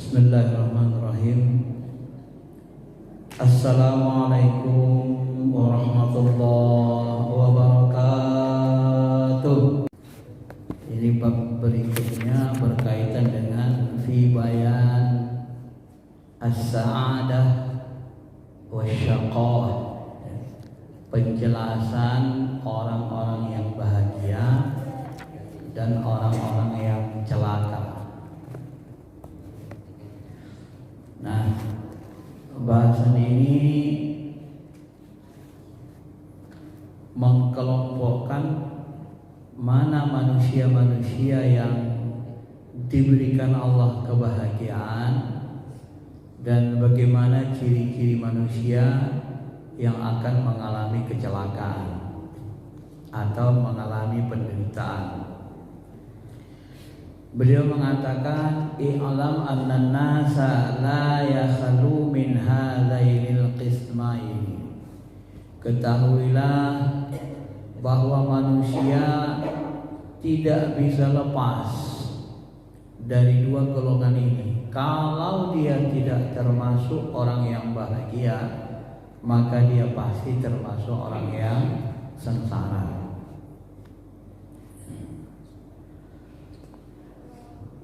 Bismillahirrahmanirrahim. Assalamualaikum warahmatullahi wabarakatuh. Ini bab berikutnya berkaitan dengan fi bayan as-sa'adah wa syaqawah, penjelasan orang-orang yang bahagia dan orang-orang yang celaka. Nah, bahasan ini mengkelompokkan mana manusia-manusia yang diberikan Allah kebahagiaan dan bagaimana ciri-ciri manusia yang akan mengalami kecelakaan atau mengalami penderitaan. Beliau mengatakan i'lam annan nasa la yakhlu min hadzainil qismain. Ketahuilah bahwa manusia tidak bisa lepas dari dua golongan ini. Kalau dia tidak termasuk orang yang bahagia, maka dia pasti termasuk orang yang sengsara.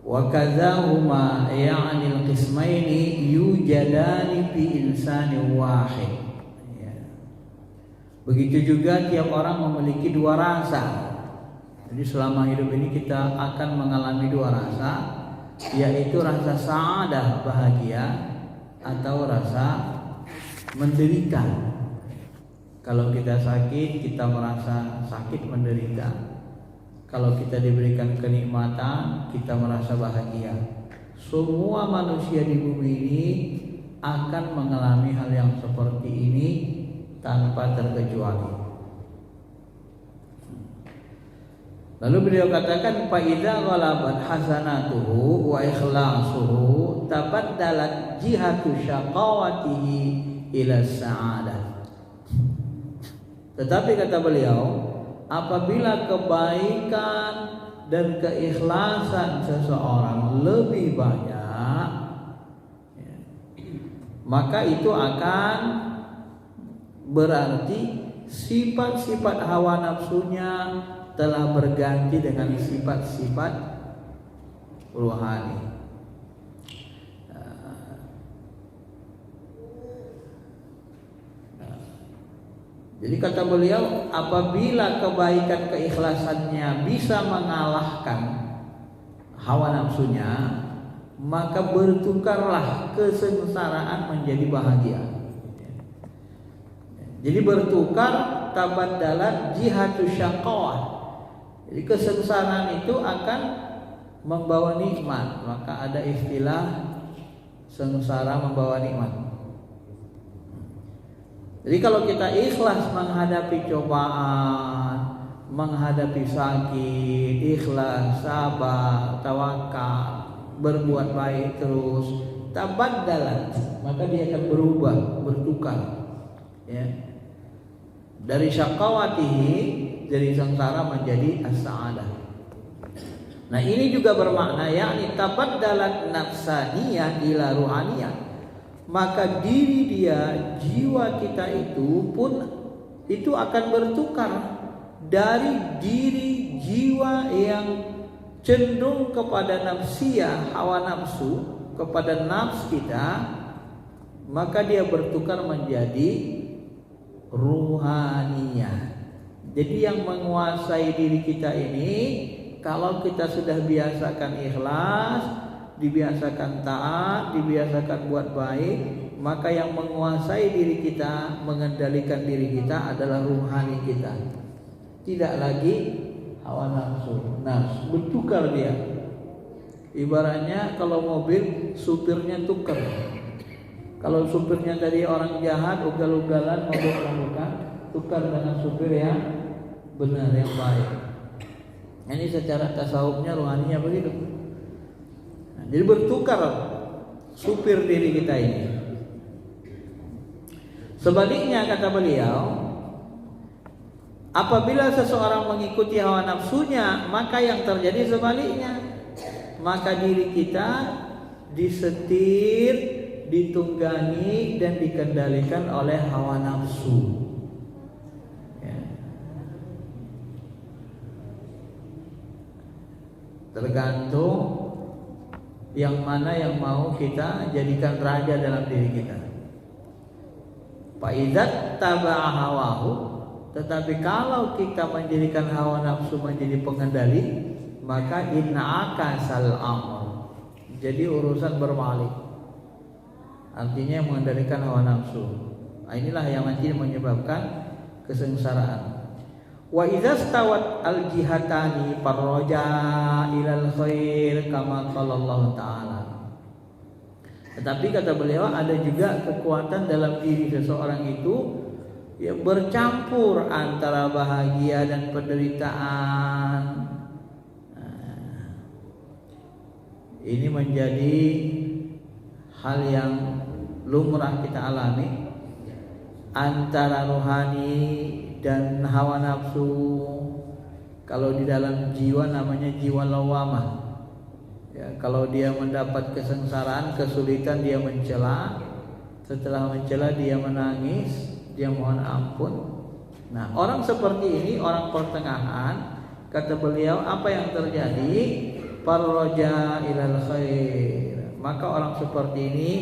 Wa kadzahuma ya'ni al-qismaini yujadani fi insani wahid. Begitu juga tiap orang memiliki dua rasa. Jadi selama hidup ini kita akan mengalami dua rasa, yaitu rasa sa'adah, bahagia, atau rasa menderita. Kalau kita sakit, kita merasa sakit, menderita. Kalau kita diberikan kenikmatan, kita merasa bahagia. Semua manusia di bumi ini akan mengalami hal yang seperti ini tanpa terkecuali. Lalu beliau katakan fa idza ghalabat hasanatuhu wa ikhlasuhu tabaddalat jihatu syaqawatihi ila sa'adah. Tetapi kata beliau, apabila kebaikan dan keikhlasan seseorang lebih banyak, maka itu akan berarti sifat-sifat hawa nafsunya telah berganti dengan sifat-sifat rohani. Jadi kata beliau, apabila kebaikan keikhlasannya bisa mengalahkan hawa nafsunya, maka bertukarlah kesengsaraan menjadi bahagia. Jadi bertukar tabaddalat jihatu syaqawah. Jadi kesengsaraan itu akan membawa nikmat. Maka ada istilah sengsara membawa nikmat. Jadi kalau kita ikhlas menghadapi cobaan, menghadapi sakit, ikhlas, sabar, tawakal, berbuat baik terus, tabaddalat, maka dia akan berubah, bertukar. Ya. Dari syaqawatihi, dari sengsara menjadi as-sa'adah. Nah, ini juga bermakna yakni tabaddalat nafsaniyah ila ruhaniyah. Maka diri dia, jiwa kita itu pun itu akan bertukar dari diri jiwa yang cenderung kepada nafsiyah, hawa nafsu, kepada nafs kita, maka dia bertukar menjadi ruhaniyah. Jadi yang menguasai diri kita ini, kalau kita sudah biasakan ikhlas, dibiasakan taat, dibiasakan buat baik, maka yang menguasai diri kita, mengendalikan diri kita adalah ruhani kita. Tidak lagi hawa nafsu. Nafsu bertukar dia. Ibaratnya kalau mobil supirnya tukar. Kalau supirnya tadi orang jahat, ugal-ugalan, mabuk-mabukan, tukar dengan supir yang benar, yang baik. Ini secara tasawufnya, ruhaninya begitu. Jadi bertukar supir diri kita ini. Sebaliknya kata beliau, apabila seseorang mengikuti hawa nafsunya, maka yang terjadi sebaliknya. Maka diri kita disetir, ditunggangi dan dikendalikan oleh hawa nafsu. Ya. Tergantung yang mana yang mau kita jadikan raja dalam diri kita. Fa'idzat taba'a hawahu, tetapi kalau kita menjadikan hawa nafsu menjadi pengendali, maka in'akasal amr, jadi urusan berbalik. Artinya mengendalikan hawa nafsu. Nah, inilah yang nanti menyebabkan kesengsaraan. Wa idza stawat al-jihatani farraja ilal khair kama qala Allah taala. Tetapi kata beliau ada juga kekuatan dalam diri seseorang itu yang bercampur antara bahagia dan penderitaan. Nah, ini menjadi hal yang lumrah kita alami antara rohani dan hawa nafsu. Kalau di dalam jiwa namanya jiwa lawamah. Ya, kalau dia mendapat kesengsaraan, kesulitan, dia mencela. Setelah mencela dia menangis, dia mohon ampun. Nah, orang seperti ini, orang pertengahan, kata beliau, apa yang terjadi? Farraja ilal khair. Maka orang seperti ini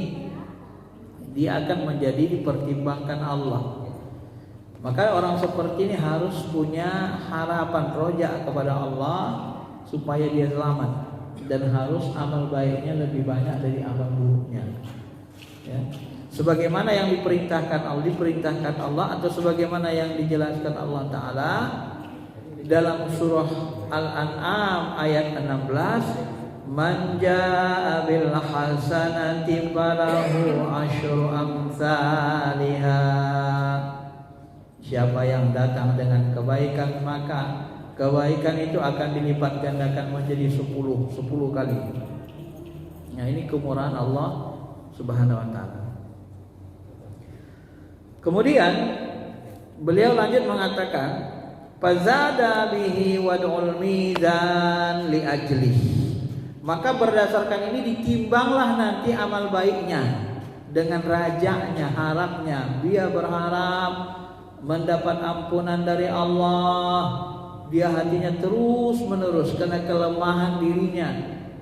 dia akan menjadi dipertimbangkan Allah. Maka orang seperti ini harus punya harapan roja kepada Allah supaya dia selamat, dan harus amal baiknya lebih banyak dari amal buruknya. Ya. Sebagaimana yang diperintahkan Allah atau sebagaimana yang dijelaskan Allah Ta'ala dalam surah Al-An'am ayat 16, man jaa bil hasanati falahu asyru amsalha. Siapa yang datang dengan kebaikan, maka kebaikan itu akan dilipat gandakan menjadi 10 kali. Nah, ini kemurahan Allah Subhanahu wa taala. Kemudian beliau lanjut mengatakan, fazada bihi wad'ul mizan li ajli. Maka berdasarkan ini ditimbanglah nanti amal baiknya dengan rajanya, harapnya. Dia berharap mendapat ampunan dari Allah. Dia hatinya terus menerus karena kelemahan dirinya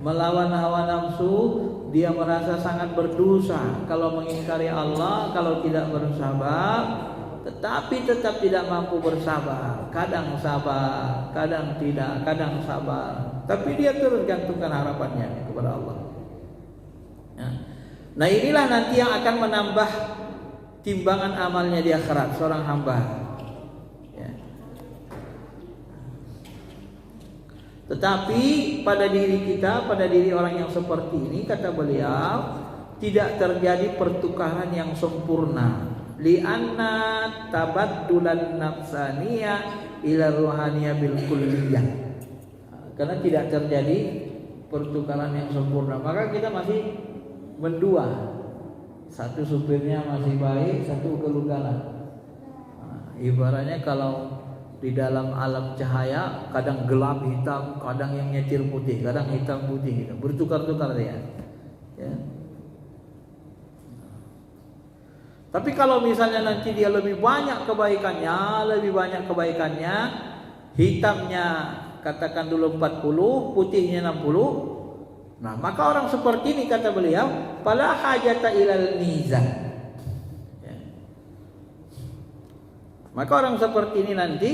melawan hawa nafsu. Dia merasa sangat berdosa kalau mengingkari Allah, kalau tidak bersabar. Tetapi tetap tidak mampu bersabar. Kadang sabar, kadang tidak, kadang sabar. Tapi dia terus gantungkan harapannya kepada Allah. Nah, inilah nanti yang akan menambah timbangan amalnya di akhirat seorang hamba. Ya. Tetapi pada diri kita, pada diri orang yang seperti ini, kata beliau, tidak terjadi pertukaran yang sempurna. Li'anna tabaddulan nafsaniyah ila ruhaniyah bil kulliyah. Karena tidak terjadi pertukaran yang sempurna, maka kita masih mendua. Satu supirnya masih baik, satu ugal-ugalan. Ibaratnya kalau di dalam alam cahaya, kadang gelap hitam, kadang yang nyetir putih, kadang hitam putih, gitu. Bertukar-tukar dia. Ya. Tapi kalau misalnya nanti dia lebih banyak kebaikannya, hitamnya katakan dulu 40, putihnya 60. Nah, maka orang seperti ini kata beliau, fala hajata ilal mizan. Ya. Maka orang seperti ini nanti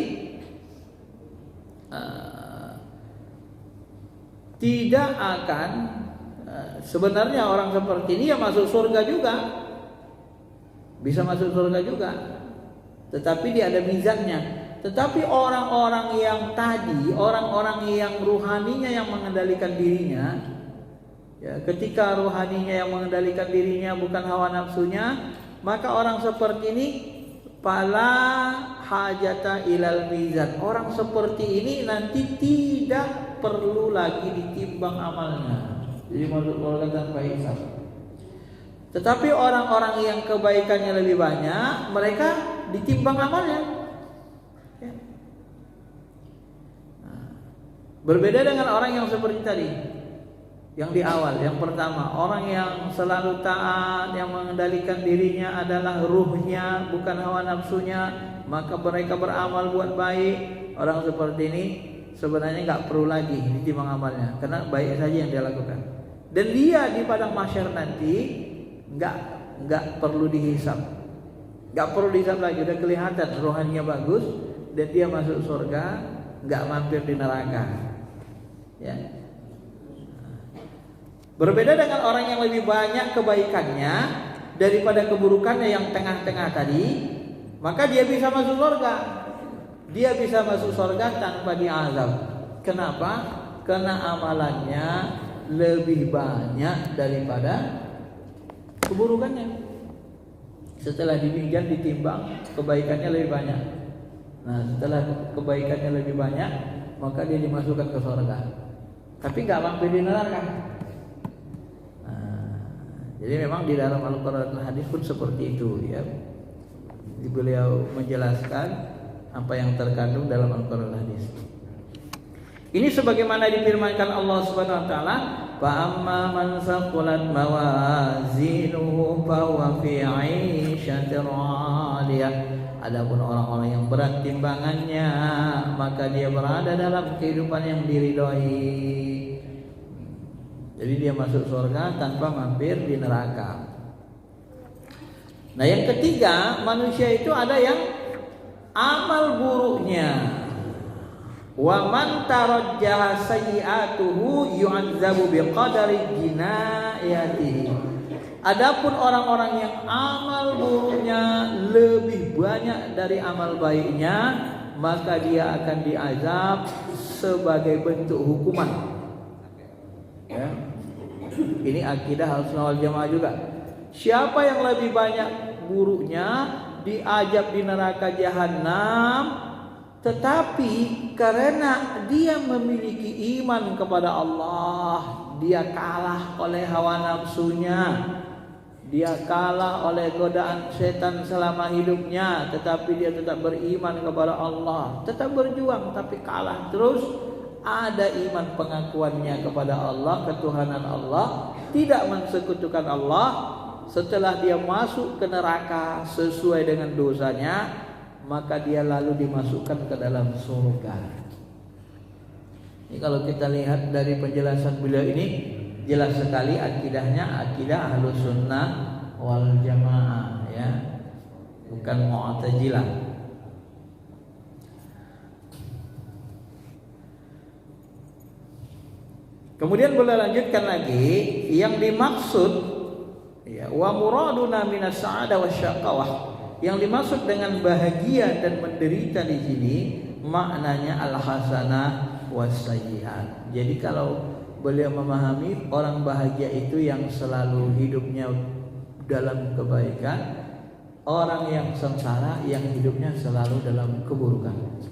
tidak akan sebenarnya orang seperti ini ya masuk surga juga. Bisa masuk surga juga, tetapi dia ada mizannya. Tetapi orang-orang yang tadi, orang-orang yang ruhaninya yang mengendalikan dirinya, ya, ketika ruhaninya yang mengendalikan dirinya bukan hawa nafsunya, maka orang seperti ini fala hajata ilal mizan. Orang seperti ini nanti tidak perlu lagi ditimbang amalnya. Jadi masuk surga tanpa hisab. Tetapi orang-orang yang kebaikannya lebih banyak, mereka ditimbang amalnya. Ya. Nah, berbeda dengan orang yang seperti tadi. Yang di awal, yang pertama, orang yang selalu taat, yang mengendalikan dirinya adalah ruhnya, bukan hawa nafsunya, maka mereka beramal buat baik. Orang seperti ini sebenarnya nggak perlu lagi ditimbang amalnya, karena baik saja yang dia lakukan. Dan dia di padang mahsyar nanti nggak perlu dihisap, nggak perlu dihisap lagi, udah kelihatan rohaninya bagus dan dia masuk surga, nggak mampir di neraka. Ya. Berbeda dengan orang yang lebih banyak kebaikannya daripada keburukannya yang tengah-tengah tadi, maka dia bisa masuk surga. Dia bisa masuk surga tanpa diazab. Kenapa? Karena amalannya lebih banyak daripada keburukannya. Setelah demikian ditimbang, kebaikannya lebih banyak. Nah, setelah kebaikannya lebih banyak, maka dia dimasukkan ke surga. Tapi nggak mampir di neraka. Jadi memang di dalam Al-Quran dan Hadis pun seperti itu, ya. Beliau menjelaskan apa yang terkandung dalam Al-Quran dan Hadis. Ini sebagaimana difirmankan Allah Subhanahu wa taala, "Fa amma man saqulat mawazinuhu fa huwa fi 'ishatin 'aliyah." Adapun orang-orang yang berat timbangannya, maka dia berada dalam kehidupan yang diridhoi. Jadi dia masuk surga tanpa mampir di neraka. Nah, yang ketiga, manusia itu ada yang amal buruknya. Wa man tarajjaha sayyi'atuhu yu'adzabu biqadari jinayatihi. Adapun orang-orang yang amal buruknya lebih banyak dari amal baiknya, maka dia akan diazab sebagai bentuk hukuman. Ya. Ini akidah Ahlussunnah wal Jamaah juga. Siapa yang lebih banyak buruknya diazab di neraka jahanam, tetapi karena dia memiliki iman kepada Allah, dia kalah oleh hawa nafsunya, dia kalah oleh godaan setan selama hidupnya, tetapi dia tetap beriman kepada Allah, tetap berjuang tapi kalah terus. Ada iman pengakuannya kepada Allah, ketuhanan Allah, tidak mensekutukan Allah. Setelah dia masuk ke neraka sesuai dengan dosanya, maka dia lalu dimasukkan ke dalam surga. Ini kalau kita lihat dari penjelasan beliau ini, jelas sekali akidahnya akidah Ahlussunnah wal Jamaah, ya, bukan Mu'tazilah. Kemudian boleh lanjutkan lagi, yang dimaksud, ya, wa muraduna minas sa'adah wasyaqawah, yang dimaksud dengan bahagia dan menderita di sini maknanya al-hasanah was-sayyi'at. Jadi kalau beliau memahami orang bahagia itu yang selalu hidupnya dalam kebaikan, orang yang sengsara yang hidupnya selalu dalam keburukan.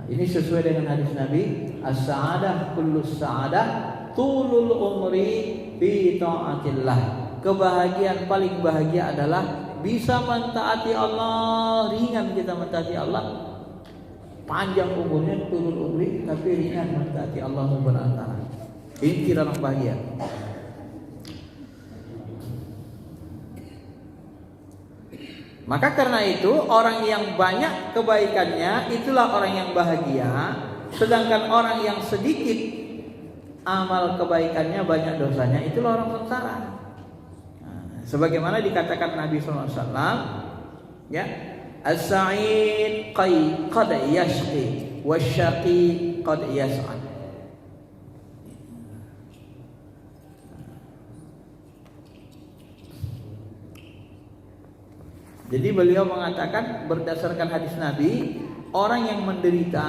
Ini sesuai dengan hadis Nabi, as-sa'adah kullus sa'adah tulul umri fi ta'atillah. Kebahagiaan paling bahagia adalah bisa mentaati Allah, ringan kita mentaati Allah. Panjang umurnya tulul umri tapi ringan mentaati Allah Subhanahu wa taala. Ini orang bahagia. Maka karena itu orang yang banyak kebaikannya itulah orang yang bahagia, sedangkan orang yang sedikit amal kebaikannya banyak dosanya itulah orang sengsara. Sebagaimana dikatakan Nabi SAW, ya, as-sa'id qad yashqi wasyaqi qad yas'ad. Jadi beliau mengatakan berdasarkan hadis Nabi, orang yang menderita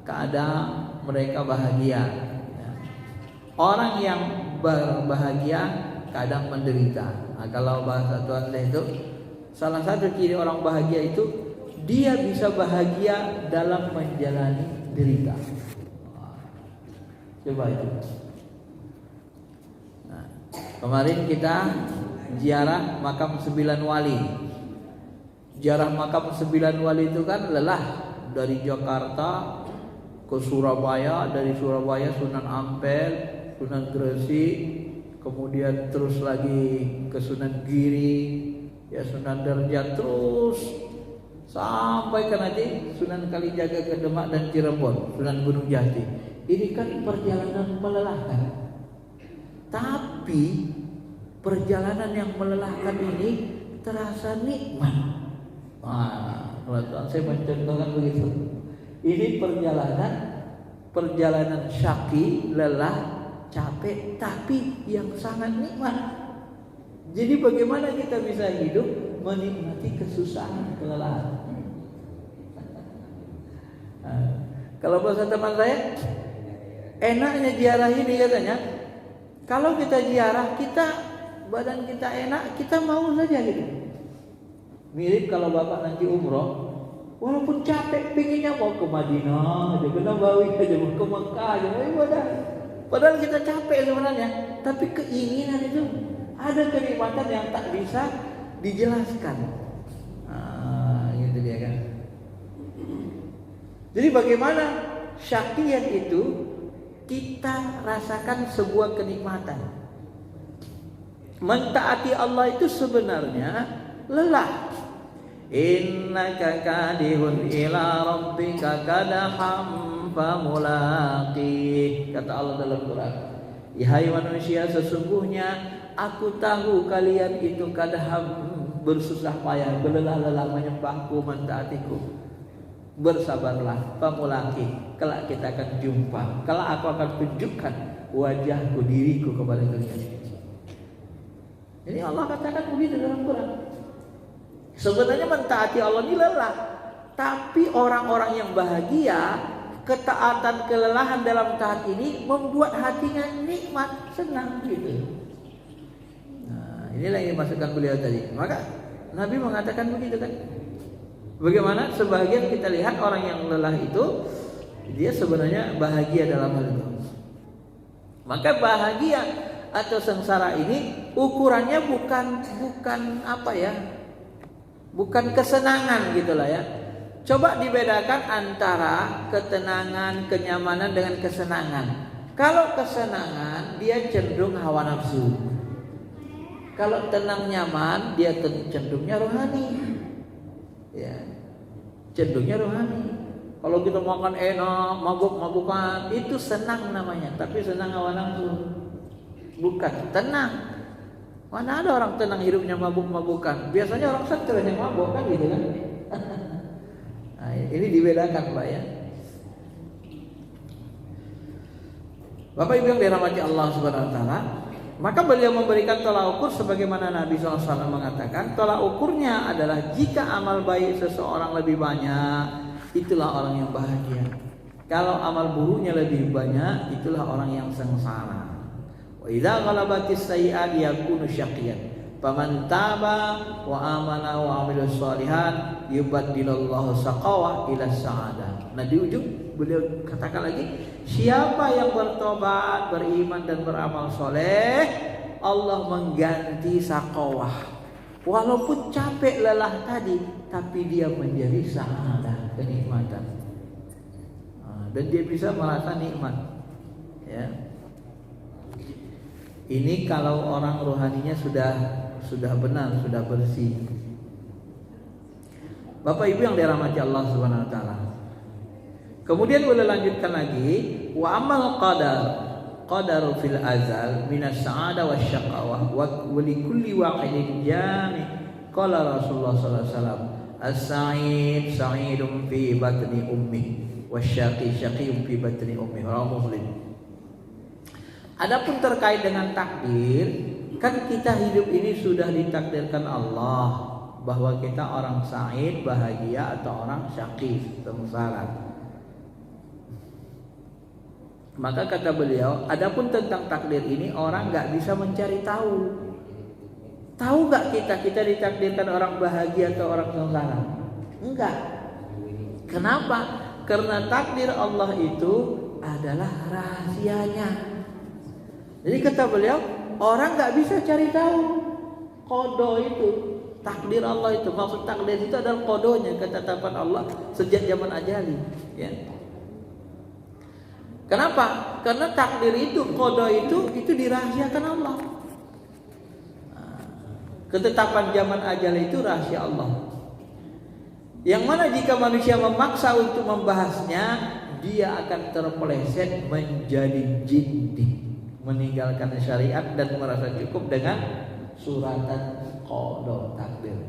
keadaan mereka bahagia, orang yang berbahagia kadang menderita. Nah, kalau bahasa Tuhan itu salah satu ciri orang bahagia itu dia bisa bahagia dalam menjalani derita. Coba itu. Nah, kemarin kita ziarah makam 9 wali. Ziarah makam 9 wali itu kan lelah, dari Jakarta ke Surabaya, dari Surabaya Sunan Ampel, Sunan Gresik, kemudian terus lagi ke Sunan Giri, ya Sunan Derajat, terus sampai ke nanti Sunan Kalijaga ke Demak dan Cirebon, Sunan Gunung Jati. Ini kan perjalanan melelahkan. Tapi perjalanan yang melelahkan ini terasa nikmat. Kalau saya mencontohkan begitu. Ini perjalanan syaki, lelah, capek, tapi yang sangat nikmat. Jadi bagaimana kita bisa hidup menikmati kesusahan, kelelahan? Kalau bahasa teman saya, enaknya ziarah ini katanya, kalau kita ziarah, badan kita enak, kita mau saja gitu. Mirip kalau bapak nanti umroh, walaupun capek, pinginnya mau ke Madinah aja, ke Nabawi aja, mau ke Mekah aja, mau ibadah. Padahal kita capek sebenarnya, tapi keinginan itu ada kenikmatan yang tak bisa dijelaskan. Gitu dia kan. Jadi bagaimana syakiyat itu kita rasakan sebuah kenikmatan. Mentaati Allah itu sebenarnya lelah. Innaka kadihun ila rabbika kadaham famulaqih, kata Allah dalam Quran. Hai manusia, sesungguhnya aku tahu kalian itu kadaham, bersusah payah, berlelah-lelah menyembahku, mentaatiku. Bersabarlah, famulaqih, kelak kita akan jumpa, kelak aku akan tunjukkan wajahku, diriku kepada kalian. Jadi Allah katakan begitu dalam Quran. Sebenarnya mentaati Allah ini lelah, tapi orang-orang yang bahagia, ketaatan, kelelahan dalam taat ini membuat hatinya nikmat, senang gitu. Nah, inilah yang dimasukkan beliau tadi. Maka Nabi mengatakan begitu kan. Bagaimana sebagian kita lihat orang yang lelah itu, dia sebenarnya bahagia dalam hal itu. Maka bahagia atau sengsara ini ukurannya bukan apa ya? Bukan kesenangan gitulah ya. Coba dibedakan antara ketenangan, kenyamanan dengan kesenangan. Kalau kesenangan dia cenderung hawa nafsu. Kalau tenang nyaman dia cenderungnya rohani. Ya. Cenderungnya rohani. Kalau kita makan enak, mabuk-mabukan, itu senang namanya, tapi senang hawa nafsu. Bukan tenang. Mana ada orang tenang hidupnya mabuk-mabukan? Biasanya orang stres yang mabuk kan gitu kan. Nah, ini dibedakan Pak ya. Bapak Ibu yang dirahmati Allah Subhanahu wa taala, maka beliau memberikan tolak ukur sebagaimana Nabi SAW mengatakan, tolak ukurnya adalah jika amal baik seseorang lebih banyak, itulah orang yang bahagia. Kalau amal buruknya lebih banyak, itulah orang yang sengsara. Wa idza ghalabatis sayyi'at yakunu syaqiyan. Faman taba wa amana wa amilus shalihat yubaddilullahu saqawah ila sa'adah. Nah di ujung beliau katakan lagi, siapa yang bertobat, beriman dan beramal soleh, Allah mengganti saqawah. Walaupun capek lelah tadi, tapi dia menjadi sa'adah, kenikmatan. Dan dia bisa merasa nikmat. Ya. Ini kalau orang rohaninya sudah benar, sudah bersih. Bapak Ibu yang dirahmati Allah Subhanahu wa taala. Kemudian boleh lanjutkan lagi, wa amal qadaru fil azal minas sa'ada wasyaqawah wa likulli waqidin jami. Qala Rasulullah sallallahu alaihi wasallam, as-sa'id sa'idun fi batni ummi wasyaqi syaqiyun fi batni ummi. Rawahu Muslim. Adapun terkait dengan takdir, kan kita hidup ini sudah ditakdirkan Allah bahwa kita orang sa'id, bahagia, atau orang syaqi, sengsara. Maka kata beliau, adapun tentang takdir ini orang nggak bisa mencari tahu. Tahu nggak kita ditakdirkan orang bahagia atau orang sengsara? Enggak. Kenapa? Karena takdir Allah itu adalah rahasianya. Jadi kata beliau, orang nggak bisa cari tahu qada itu, takdir Allah itu. Maksud takdir itu adalah qadanya, ketetapan Allah sejak zaman ajali. Ya. Kenapa? Karena takdir itu, qada itu dirahasiakan Allah. Ketetapan zaman ajal itu rahasia Allah. Yang mana jika manusia memaksa untuk membahasnya, dia akan terpeleset menjadi jindik, meninggalkan syariat dan merasa cukup dengan suratan qada takdir.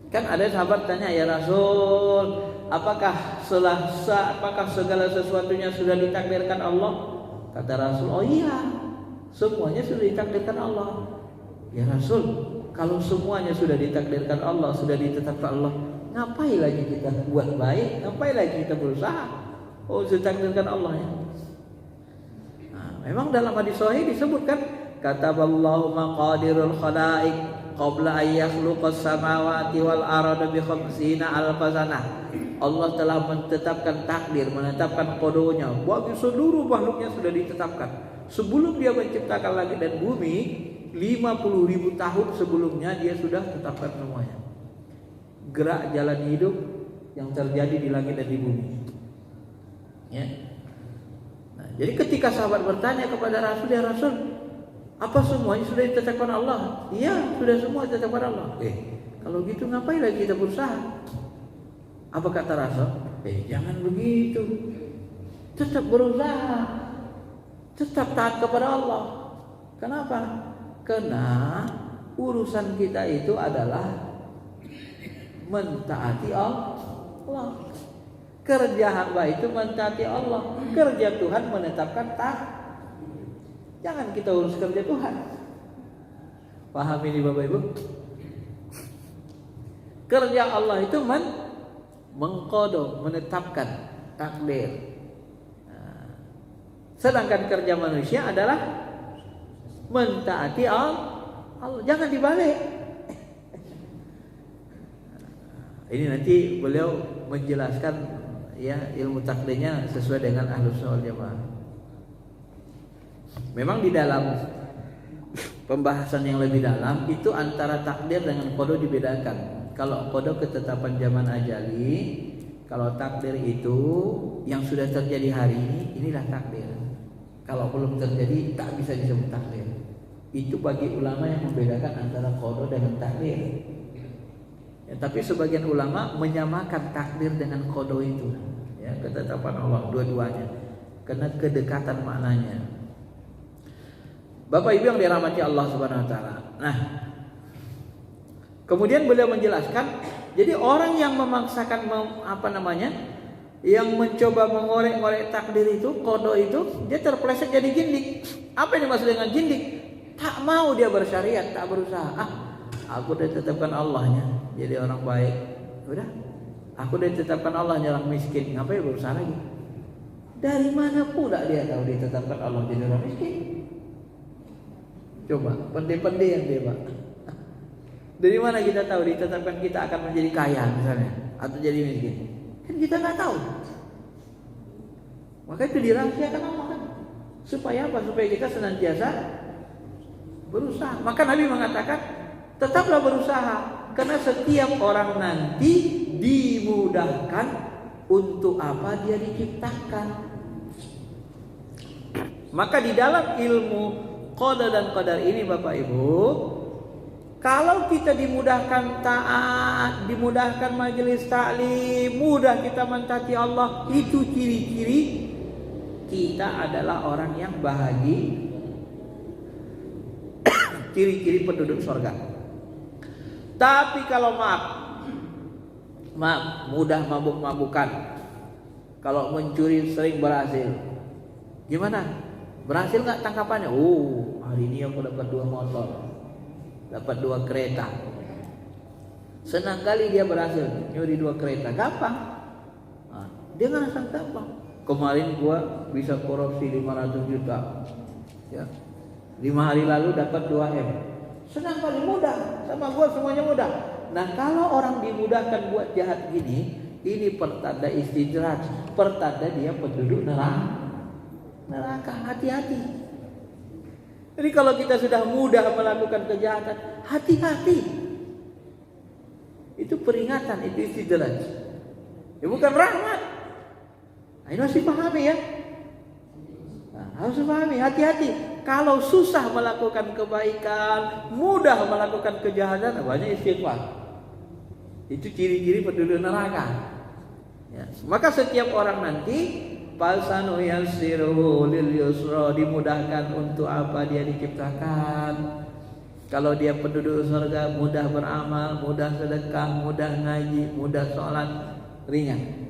Kan ada sahabat tanya, ya Rasul, apakah segala sesuatunya sudah ditakdirkan Allah? Kata Rasul, oh iya, semuanya sudah ditakdirkan Allah. Ya Rasul, kalau semuanya sudah ditakdirkan Allah, sudah ditetapkan Allah, ngapain lagi kita buat baik? Ngapain lagi kita berusaha? Oh, sudah ditakdirkan Allah ya. Nah, memang dalam hadis sahih disebutkan, kataballahu maqadirul khalaiq qabla an yakhluqas samawati wal arda bi 50 alf sanah. Allah telah menetapkan takdir, menetapkan qadanya bagi seluruh makhluknya sudah ditetapkan. Sebelum dia menciptakan langit dan bumi, 50.000 tahun sebelumnya dia sudah tetapkan semuanya. Gerak jalan hidup yang terjadi di langit dan di bumi. Ya. Nah, jadi ketika sahabat bertanya kepada Rasul, ya Rasul, apa semuanya sudah ditetapkan Allah? Iya, sudah semua ditetapkan Allah. Kalau gitu ngapain lagi kita berusaha? Apa kata Rasul? Jangan begitu. Tetap berusaha. Tetap taat kepada Allah. Kenapa? Karena urusan kita itu adalah mentaati Allah. Kerja hamba itu mentaati Allah. Kerja Tuhan menetapkan takdir. Jangan kita urus kerja Tuhan. Paham ini Bapak Ibu? Kerja Allah itu mengqada, menetapkan takdir. Sedangkan kerja manusia adalah mentaati Allah. Jangan dibalik. Ini nanti beliau menjelaskan ya ilmu takdirnya sesuai dengan Ahlus Sunnah wal Jamaah. Memang di dalam pembahasan yang lebih dalam itu antara takdir dengan qada dibedakan. Kalau qada ketetapan zaman ajali, kalau takdir itu yang sudah terjadi hari ini, inilah takdir. Kalau belum terjadi tak bisa disebut takdir. Itu bagi ulama yang membedakan antara qada dengan takdir. Ya, tapi sebagian ulama menyamakan takdir dengan qada itu. Ya, ketetapan Allah dua-duanya. Karena kedekatan maknanya. Bapak Ibu yang dirahmati Allah Subhanahu wa taala. Nah, kemudian beliau menjelaskan, jadi orang yang memaksakan yang mencoba mengorek-ngorek takdir itu, qada itu, dia terpeleset jadi jindik. Apa yang dimaksud dengan jindik? Tak mau dia bersyariat, tak berusaha. Aku udah tetapkan Allahnya jadi orang baik. Udah. Aku udah tetapkan Allahnya orang miskin. Ngapain berusaha lagi? Dari mana pula dia tahu ditetapkan Allah jadi orang miskin? Coba, pendek-pendek yang dia, Pak. Dari mana kita tahu ditetapkan kita akan menjadi kaya misalnya atau jadi miskin? Kan kita nggak tahu. Maka itu dirahasiakan Allah kan. Supaya apa? Supaya kita senantiasa berusaha. Maka Nabi mengatakan, tetaplah berusaha karena setiap orang nanti dimudahkan untuk apa dia diciptakan. Maka di dalam ilmu qada dan qadar ini Bapak Ibu, kalau kita dimudahkan taat, dimudahkan majelis taklim, mudah kita mentaati Allah, itu ciri-ciri kita adalah orang yang bahagia. Ciri-ciri penduduk surga. Tapi kalau maaf, mudah mabuk-mabukan, kalau mencuri sering berhasil, gimana? Berhasil nggak tangkapannya? Oh, hari ini aku dapat 2 motor, dapat 2 kereta. Senang kali dia berhasil nyuri 2 kereta, gampang. Dia ngerasa gampang. Kemarin gua bisa korupsi 500 juta, ya. 5 hari lalu dapat 2M. Senang kali, mudah. Sama gua semuanya mudah. Nah, kalau orang dimudahkan buat jahat gini, ini pertanda istidraj, pertanda dia penduduk neraka. Hati-hati. Jadi kalau kita sudah mudah melakukan kejahatan, hati-hati. Itu peringatan, itu istidraj. Ya bukan rahmat. Nah, ini masih pahami ya. Harus pahami, hati-hati. Kalau susah melakukan kebaikan, mudah melakukan kejahatan, banyak istighfar. Itu ciri-ciri penduduk neraka. Ya. Maka setiap orang nanti fasanu yassiruhu lil yusra, dimudahkan untuk apa dia diciptakan. Kalau dia penduduk surga, mudah beramal, mudah sedekah, mudah ngaji, mudah sholat, ringan.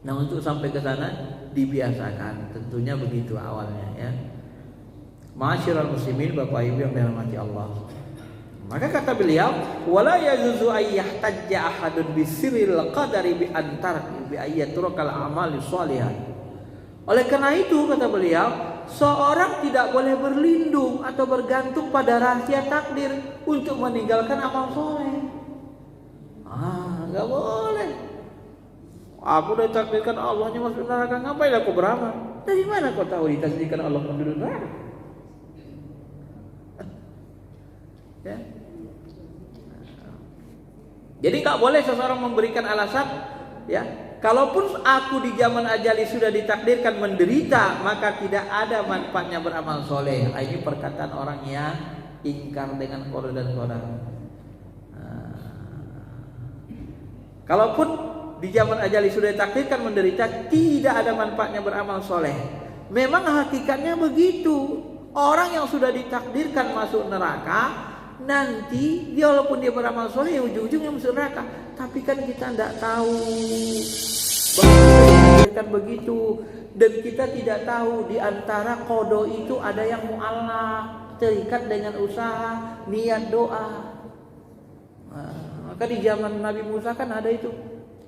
Nah, untuk sampai ke sana dibiasakan, tentunya begitu awalnya ya. Ma'asyiral muslimin, Bapak Ibu yang dirahmati Allah. Maka kata beliau, wala yajuzu ayyahtajja ahadun bisirril qadari bi antar bi ayyatrukal amali shalihah. Oleh karena itu kata beliau, seorang tidak boleh berlindung atau bergantung pada rahasia takdir untuk meninggalkan amal soleh. Enggak boleh. Aku udah takdirkan Allahnya masuk neraka, ngapain aku beramal? Dari mana kau tahu ditakdirkan Allah penduduk neraka? Ya. Jadi nggak boleh seseorang memberikan alasan, ya. Kalaupun aku di zaman ajali sudah ditakdirkan menderita, maka tidak ada manfaatnya beramal soleh. Ini perkataan orang yang ingkar dengan qada dan qadar. Kalaupun di zaman ajali sudah ditakdirkan menderita, tidak ada manfaatnya beramal soleh. Memang hakikatnya begitu. Orang yang sudah ditakdirkan masuk neraka, nanti dia walaupun dia beramal soleh, ujung-ujungnya masuk neraka. Tapi kan kita tidak tahu bahwa begitu, dan kita tidak tahu di antara qada itu ada yang mu'allaq, terikat dengan usaha, niat, doa. Maka di zaman Nabi Musa kan ada itu,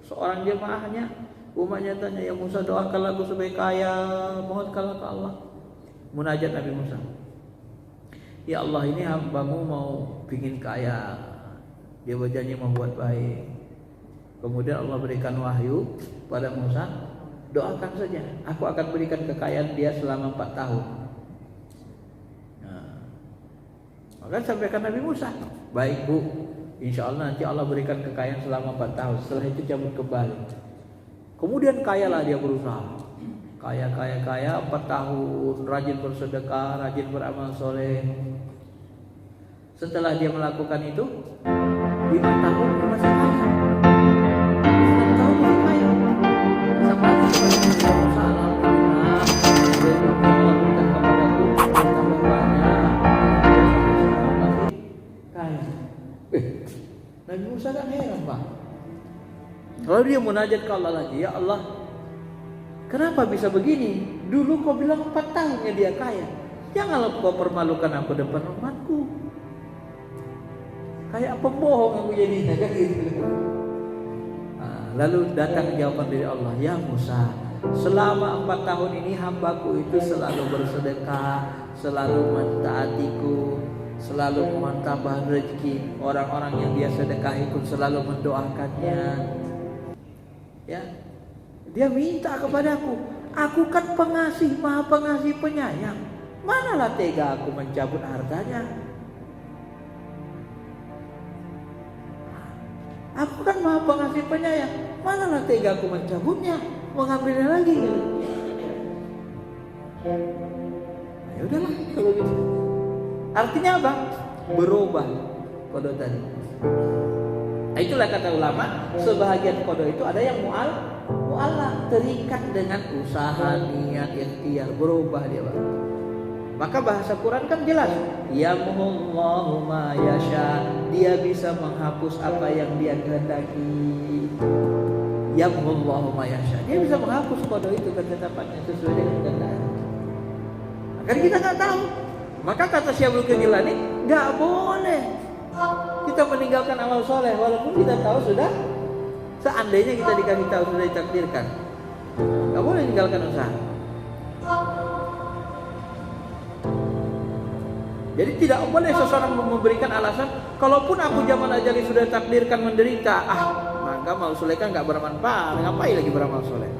seorang jemaahnya, umatnya tanya, ya Musa doakanlah aku supaya kaya, mohonkanlah ke Allah. Munajat Nabi Musa, ya Allah, ini hambamu mau pingin kaya, dia berjanji membuat baik. Kemudian Allah berikan wahyu pada Musa, doakan saja, aku akan berikan kekayaan dia selama 4 tahun. Maka sampaikan Nabi Musa, baik Bu, insya Allah nanti Allah berikan kekayaan selama 4 tahun. Setelah itu cabut kembali. Kemudian kayalah dia berusaha, kaya 4 tahun, rajin bersedekah, rajin beramal soleh. Setelah dia melakukan itu, 5 tahun dia masih kaya. 6 tahun masih kaya. Sampai dia berusaha, alhamdulillah, Allah berikan kepadaku tambah banyak, masih kaya. Nabi Musa kan heran, Pak. Lalu dia munajat ke Allah lagi, ya Allah, kenapa bisa begini? Dulu kau bilang 4 tahunnya dia kaya. Janganlah kau permalukan aku depan umatku. Kayak pembohong aku jadinya kan gitu. Lalu datang jawaban dari Allah, ya Musa, selama 4 tahun ini hambaku itu selalu bersedekah, selalu mentaatiku, selalu mentambah rezeki. Orang-orang yang dia sedekahi pun selalu mendoakannya. Ya, dia minta kepadaku, aku kan pengasih, maha pengasih penyayang. Manalah tega aku mencabut hartanya. Aku kan maha pengasih penyayang, manalah tega aku mencabutnya, mengambilnya lagi. Ya udahlah kalau gitu. Artinya apa? Berubah qada tadi. Nah, itulah kata ulama, sebahagian qada itu ada yang mu'allaq, terikat dengan usaha, niat, ikhtiar, berubah dia, Pak. Maka bahasa Quran kan jelas, yamhullahu ma yasha, dia bisa menghapus apa yang dia kehendaki. Yamhullahu ma yasha, dia bisa menghapus qada itu ketetapannya sesuai dengan kehendak. Maka kita nggak tahu. Maka kata Syaikh Jilani, nggak boleh kita meninggalkan amal soleh walaupun kita tahu sudah, seandainya kita dikasih tahu sudah ditakdirkan, nggak boleh meninggalkan usaha. Jadi tidak boleh seseorang memberikan alasan, kalaupun aku zaman ajali sudah takdirkan menderita, maka amal soleh kan nggak bermanfaat, ngapain lagi beramal soleh.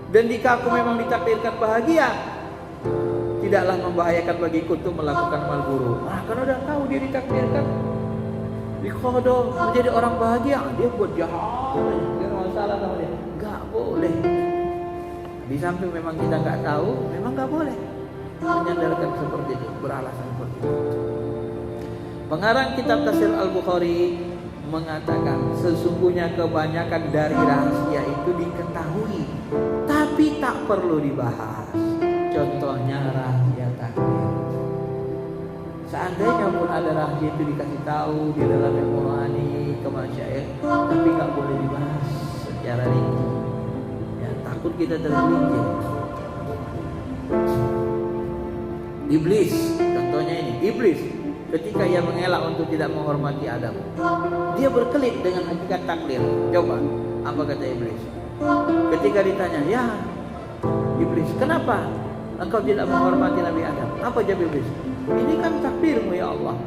Dan jika aku memang ditakdirkan bahagia, tidaklah membahayakan bagiku untuk melakukan amal buruk. Karena udah tahu dia ditakdirkan di qada menjadi orang bahagia, dia buat jahat, dia masalah sama dia. Nggak boleh. Di samping memang kita nggak tahu, memang nggak boleh menyandarkan seperti itu, beralasan seperti itu. Pengarang kitab Tafsir Al-Bukhari mengatakan sesungguhnya kebanyakan dari rahasia itu diketahui, tapi tak perlu dibahas. Contohnya rahasia takdir. Seandainya pun ada rahasia itu dikasih tahu di dalam Al-Qur'ani ke masyayikh, tapi nggak boleh dibahas secara rinci. Ya, takut kita tergelincir. Iblis, contohnya ini, iblis ketika ia mengelak untuk tidak menghormati Adam, dia berkelit dengan hakikat takdir. Coba, apa kata iblis? Ketika ditanya, ya iblis, kenapa engkau tidak menghormati Nabi Adam? Apa jawab iblis? Ini kan takdirmu ya Allah.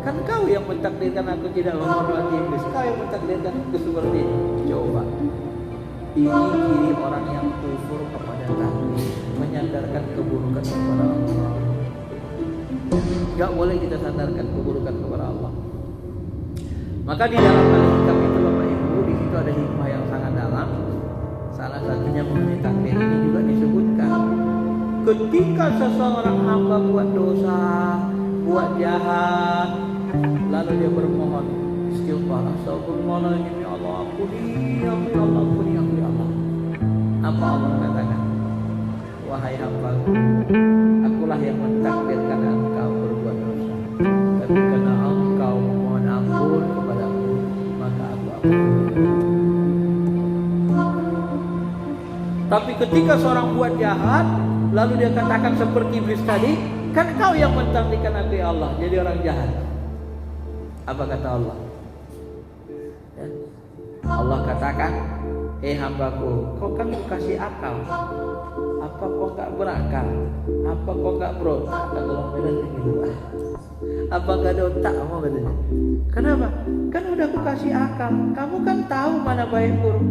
Kan kau yang mentakdirkan aku tidak menghormati iblis. Kau yang mentakdirkan aku seperti ini. Coba. Ini ciri orang yang kufur kepada takdir, menyandarkan keburukan kepada Allah. Gak boleh kita sandarkan keburukan kepada Allah. Maka di dalam al-hikam itu Bapak Ibu, di situ ada hikmah yang sangat dalam. Salah satunya mengenai takdir ini juga disebutkan. Ketika seseorang hamba buat dosa, buat jahat, lalu dia bermohon istighfar, astagfirullahaladzim, ya Allah ampuni, ya Allah ampuni, ya Allah. Apa Allah katakan? Wahai hambaku, akulah yang mentakdirkan engkau berbuat dosa, tapi karena engkau mohon ampun kepadaku, maka aku ampuni. Tapi ketika seorang buat jahat, lalu dia katakan seperti iblis tadi, kan kau yang mentakdirkan aku ya Allah jadi orang jahat. Apa kata Allah? Ya. Allah katakan, hambaku, kau kan kasih akal. Apa kau gak berakal? Apa kau gak berotak? Kata orang Medan begitu. Apa gak ada otak kamu katanya? Kenapa? Kan udah aku kasih akal. Kamu kan tahu mana baik buruk.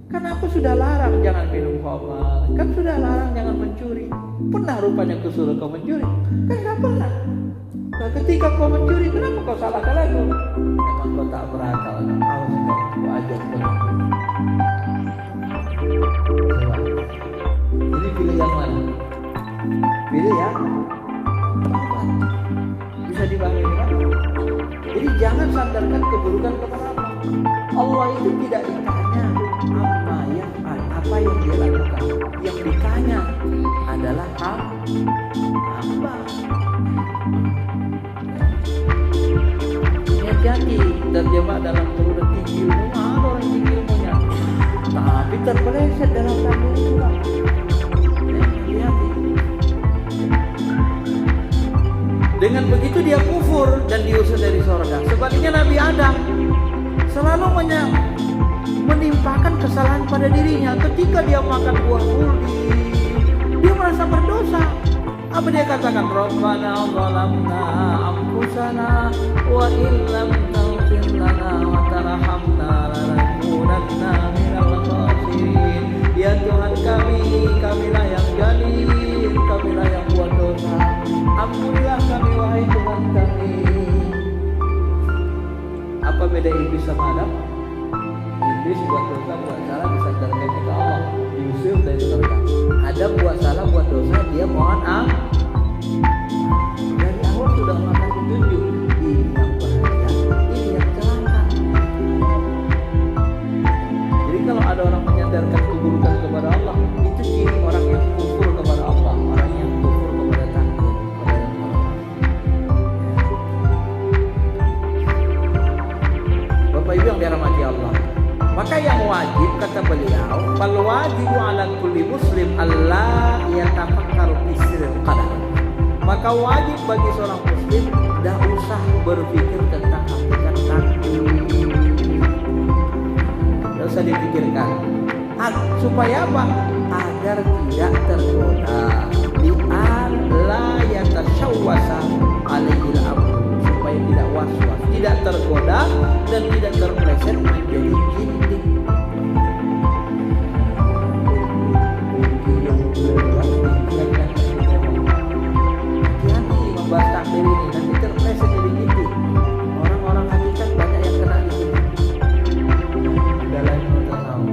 Kan aku sudah larang jangan minum khamar. Kan sudah larang jangan mencuri. Pernah rupanya aku suruh kau mencuri? Kan gak pernah. Nah, ketika kau mencuri, kenapa kau salahkan aku? Memang kau tak berakal. Awas kau ajak kau. Jadi pilih yang mana? Pilih ya. Bisa dibagi kan? Jadi jangan sandarkan keburukan kepada Allah. Allah itu tidak ditanya apa yang dia lakukan. Yang ditanya adalah hamba. Hati-hati terjebak dalam turun tinggi ilmu. Ada orang tinggi ilmunya, tapi terpeleset dalam takdir juga. Hati-hati. Dengan begitu dia kufur dan diusir dari surga. Sebaliknya Nabi Adam selalu menimpakan kesalahan pada dirinya. Ketika dia makan buah kuldi, dia merasa berdosa. Apa dia katakan? Rabbana zalamna anfusana wa illam taghfir lana wa tarhamna lanakunanna minal khasirin. Ya Tuhan kamilah yang zalim, kamilah yang buat dosa. Ampunilah kami wahai Tuhan kami. Apa beda iblis sama Adam? Iblis buat dosa, buat salah disandarkan ke Allah, diusir dari surga. Adam buat salah, buat dosa, dia mohon ampun. Dari awal sudah makan petunjuk. Ini yang bahaya, ini yang celaka. Jadi kalau ada orang menyandarkan keburukan kepada Allah, itu ciri orang yang kufur kepada Allah, orang yang kufur kepada takdir, kepada Allah. Bapak Ibu yang dirahmati Allah, maka yang wajib kata beliau, fal wajibu ala kulli muslim alla yatafakkaru fi sirril qadar. Maka wajib bagi seorang muslim tidak usah berpikir tentang hakikat takdir. Tidak usah dipikirkan. Supaya apa? Agar tidak tergoda. Li'an la yatashawwasa alaihil amru. Supaya tidak was-was, tidak tergoda dan tidak terpeleset menjadi jintik. Hati-hati membahas takdir ini, nanti terpeleset jadi jintik. Orang-orang hakikat banyak yang kena di sini. Dalam tahu.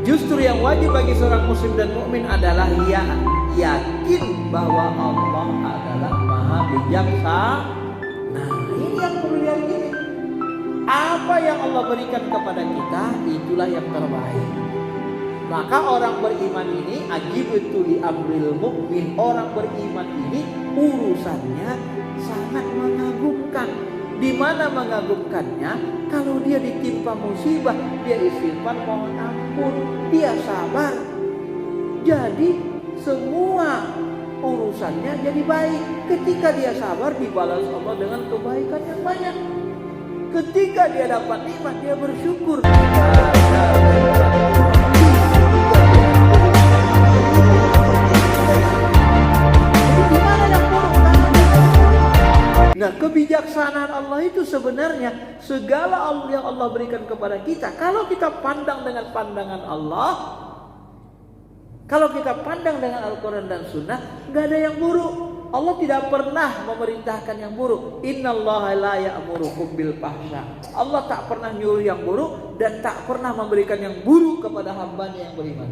Justru yang wajib bagi seorang muslim dan mukmin adalah yakin bahwa Allah adalah Maha Bijaksana. Nah, ini yang perlu diyakini. Apa yang Allah berikan kepada kita, itulah yang terbaik. Maka orang beriman ini ajibtu li amril mukmin. Orang beriman ini urusannya sangat mengagumkan. Di mana mengagumkannya? Kalau dia ditimpa musibah, dia istighfar mohon ampun, dia sabar. Jadi semua urusannya jadi baik. Ketika dia sabar, dibalas Allah dengan kebaikan yang banyak. Ketika dia dapat nikmat, dia bersyukur. Nah, kebijaksanaan Allah itu sebenarnya segala yang Allah berikan kepada kita. Kalau kita pandang dengan pandangan Allah, kalau kita pandang dengan Al-Quran dan Sunnah, nggak ada yang buruk. Allah tidak pernah memerintahkan yang buruk. Innallaha la ya'murukum bil fahsya. Allah tak pernah nyuruh yang buruk dan tak pernah memberikan yang buruk kepada hambanya yang beriman.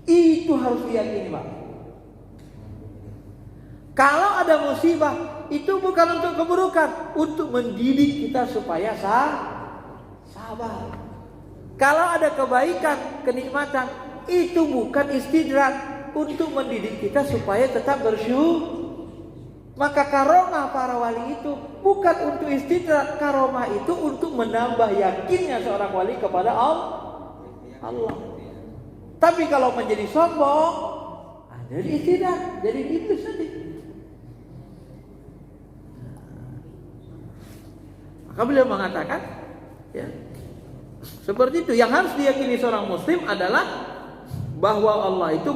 Itu harus diyakini, Pak. Kalau ada musibah, itu bukan untuk keburukan, untuk mendidik kita supaya sabar. Kalau ada kebaikan, kenikmatan, itu bukan istidrak, untuk mendidik kita supaya tetap bersyukur. Maka karomah para wali itu bukan untuk istidrak, karomah itu untuk menambah yakinnya seorang wali kepada Allah. Tapi kalau menjadi sombong, jadi istidrak, jadi iblis nanti. Maka beliau mengatakan, ya, seperti itu. Yang harus diyakini seorang muslim adalah bahwa Allah itu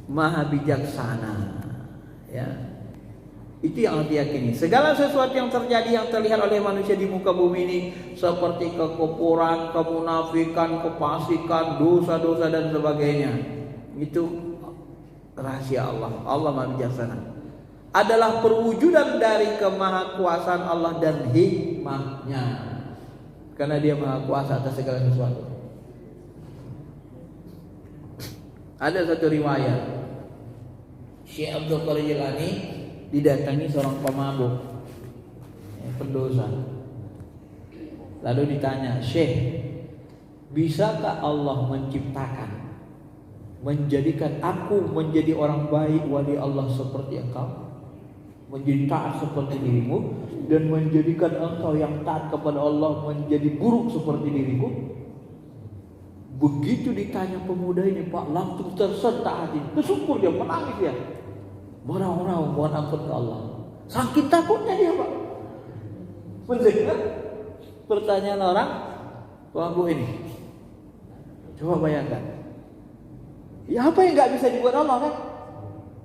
maha bijaksana. Ya, itu yang harus diyakini. Segala sesuatu yang terjadi, yang terlihat oleh manusia di muka bumi ini, seperti kekufuran, kemunafikan, kefasikan, dosa-dosa dan sebagainya, itu rahasia Allah. Allah maha bijaksana. Adalah perwujudan dari kemahakuasaan Allah dan hikmahnya. Karena dia maha kuasa atas segala sesuatu. Ada satu riwayat, Syekh Abdul Qadir Jilani didatangi seorang pemabuk, pendosa. Lalu ditanya, Syekh, bisakah Allah menciptakan, menjadikan aku menjadi orang baik wali Allah seperti engkau, menjadi taat seperti dirimu, dan menjadikan engkau yang taat kepada Allah menjadi buruk seperti diriku? Begitu ditanya pemuda ini, Pak, langsung tersentak hati, bersyukur dia, menangis dia, merau-rau mohon ampun ke Allah. Saking takutnya dia, Pak, mendengar pertanyaan orang pemabuk ini. Coba bayangkan, ya apa yang nggak bisa dibuat Allah kan?